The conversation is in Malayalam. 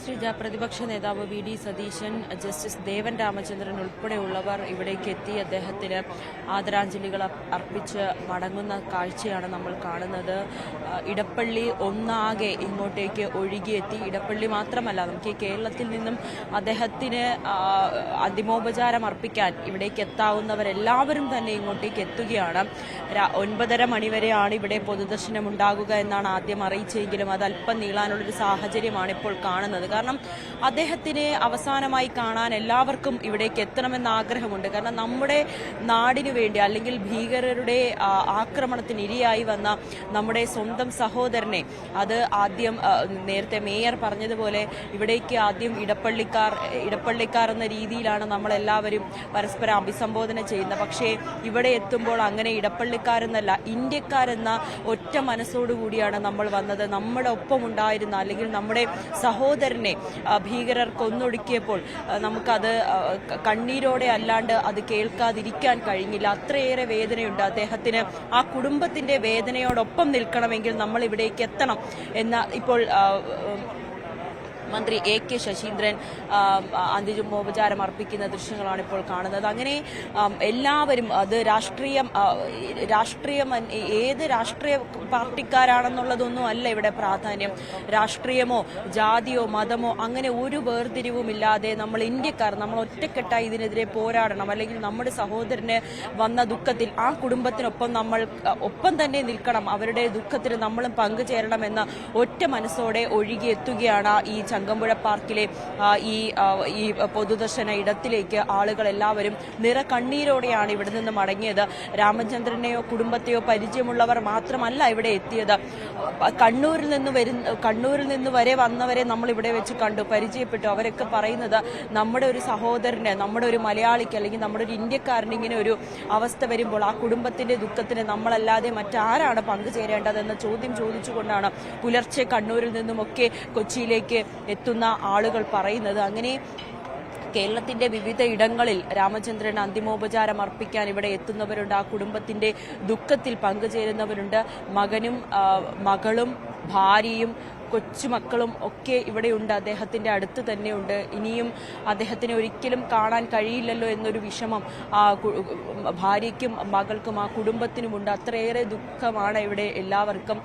ശ്രീജ, പ്രതിപക്ഷ നേതാവ് V D Satheesan, justice Devan Ramachandran ഉൾപ്പെടെയുള്ളവർ ഇവിടേക്ക് എത്തി അദ്ദേഹത്തിന് ആദരാഞ്ജലികൾ അർപ്പിച്ച് മടങ്ങുന്ന കാഴ്ചയാണ് നമ്മൾ കാണുന്നത്. ഇടപ്പള്ളി ഒന്നാകെ ഇങ്ങോട്ടേക്ക് ഒഴുകിയെത്തി. ഇടപ്പള്ളി മാത്രമല്ല, നമുക്ക് കേരളത്തിൽ നിന്നും അദ്ദേഹത്തിന് അന്തിമോപചാരം അർപ്പിക്കാൻ ഇവിടേക്ക് എത്താവുന്നവരെല്ലാവരും തന്നെ ഇങ്ങോട്ടേക്ക് എത്തുകയാണ്. 9:30 മണിവരെയാണ് ഇവിടെ പൊതുദർശനം ഉണ്ടാകുക എന്നാണ് ആദ്യം അറിയിച്ചെങ്കിലും അത് അല്പം നീളാനുള്ളൊരു സാഹചര്യമാണ് ഇപ്പോൾ കാണുന്നത്. കാരണം അദ്ദേഹത്തിനെ അവസാനമായി കാണാൻ എല്ലാവർക്കും ഇവിടേക്ക് എത്തണമെന്ന ആഗ്രഹമുണ്ട്. കാരണം നമ്മുടെ നാടിനു വേണ്ടി, അല്ലെങ്കിൽ ഭീകരരുടെ ആക്രമണത്തിന് ഇരയായി വന്ന നമ്മുടെ സ്വന്തം സഹോദരനെ, അത് ആദ്യം നേരത്തെ മേയർ പറഞ്ഞതുപോലെ ഇവിടേക്ക് ആദ്യം ഇടപ്പള്ളിക്കാർ എന്ന രീതിയിലാണ് നമ്മളെല്ലാവരും പരസ്പരം അഭിസംബോധന ചെയ്യുന്നത്. പക്ഷേ ഇവിടെ എത്തുമ്പോൾ അങ്ങനെ ഇടപ്പള്ളിക്കാരെന്നല്ല, ഇന്ത്യക്കാരെന്ന ഒറ്റ മനസ്സോടുകൂടിയാണ് നമ്മൾ വന്നത്. നമ്മുടെ ഒപ്പം ഉണ്ടായിരുന്ന, അല്ലെങ്കിൽ നമ്മുടെ സഹോദരനെ ഭീകരർ കൊന്നൊടുക്കിയപ്പോൾ നമുക്കത് കണ്ണീരോടെ അല്ലാണ്ട് അത് കേൾക്കാതിരിക്കാൻ കഴിഞ്ഞില്ല. അത്രയേറെ വേദനയുണ്ട് അദ്ദേഹത്തിന്. ആ കുടുംബത്തിന്റെ വേദനയോടൊപ്പം നിൽക്കണമെങ്കിൽ നമ്മൾ ഇവിടേക്ക് എത്തണം എന്ന ഇപ്പോൾ മന്ത്രി AK ശശീന്ദ്രൻ അന്തിമോപചാരം അർപ്പിക്കുന്ന ദൃശ്യങ്ങളാണ് ഇപ്പോൾ കാണുന്നത്. അങ്ങനെ എല്ലാവരും, അത് രാഷ്ട്രീയം ഏത് രാഷ്ട്രീയ പാർട്ടിക്കാരാണെന്നുള്ളതൊന്നും അല്ല ഇവിടെ പ്രാധാന്യം. രാഷ്ട്രീയമോ ജാതിയോ മതമോ അങ്ങനെ ഒരു വേർതിരിവുമില്ലാതെ നമ്മൾ ഇന്ത്യക്കാർ, നമ്മൾ ഒറ്റക്കെട്ടായി ഇതിനെതിരെ പോരാടണം. അല്ലെങ്കിൽ നമ്മുടെ സഹോദരന് വന്ന ദുഃഖത്തിൽ ആ കുടുംബത്തിനൊപ്പം നമ്മൾ ഒപ്പം തന്നെ നിൽക്കണം, അവരുടെ ദുഃഖത്തിന് നമ്മളും പങ്കുചേരണമെന്ന ഒറ്റ മനസ്സോടെ ഒഴുകിയെത്തുകയാണ് ഈ ചങ്കമ്പുഴ പാർക്കിലെ ഈ പൊതുദർശന ഇടത്തിലേക്ക് ആളുകൾ എല്ലാവരും നിറകണ്ണീരോടെയാണ് ഇവിടെ നിന്ന് മടങ്ങിയത്. രാമചന്ദ്രനെയോ കുടുംബത്തെയോ പരിചയമുള്ളവർ മാത്രമല്ല ഇവിടെ എത്തിയത്. കണ്ണൂരിൽ നിന്ന് വരെ വന്നവരെ നമ്മൾ ഇവിടെ വെച്ച് കണ്ടു, പരിചയപ്പെട്ടു. അവരൊക്കെ പറയുന്നത് നമ്മുടെ ഒരു സഹോദരന്, നമ്മുടെ ഒരു മലയാളിക്ക്, അല്ലെങ്കിൽ നമ്മുടെ ഒരു ഇന്ത്യക്കാരന് ഇങ്ങനെ ഒരു അവസ്ഥ വരുമ്പോൾ ആ കുടുംബത്തിന്റെ ദുഃഖത്തിന് നമ്മളല്ലാതെ മറ്റാരാണ് പങ്കുചേരേണ്ടതെന്ന ചോദ്യം ചോദിച്ചുകൊണ്ടാണ് പുലർച്ചെ കണ്ണൂരിൽ നിന്നുമൊക്കെ കൊച്ചിയിലേക്ക് എത്തുന്ന ആളുകൾ പറയുന്നത്. അങ്ങനെ കേരളത്തിന്റെ വിവിധ ഇടങ്ങളിൽ രാമചന്ദ്രൻ അന്തിമോപചാരം അർപ്പിക്കാൻ ഇവിടെ എത്തുന്നവരുണ്ട്. ആ കുടുംബത്തിന്റെ ദുഃഖത്തിൽ പങ്കുചേരുന്നവരുണ്ട്. മകനും മകളും ഭാര്യയും കൊച്ചുമക്കളും ഒക്കെ ഇവിടെയുണ്ട്, അദ്ദേഹത്തിന്റെ അടുത്ത് തന്നെയുണ്ട്. ഇനിയും അദ്ദേഹത്തിനെ ഒരിക്കലും കാണാൻ കഴിയില്ലല്ലോ എന്നൊരു വിഷമം ഭാര്യയ്ക്കും മകൾക്കും ആ കുടുംബത്തിനുമുണ്ട്. അത്രയേറെ ദുഃഖമാണ് ഇവിടെ എല്ലാവർക്കും.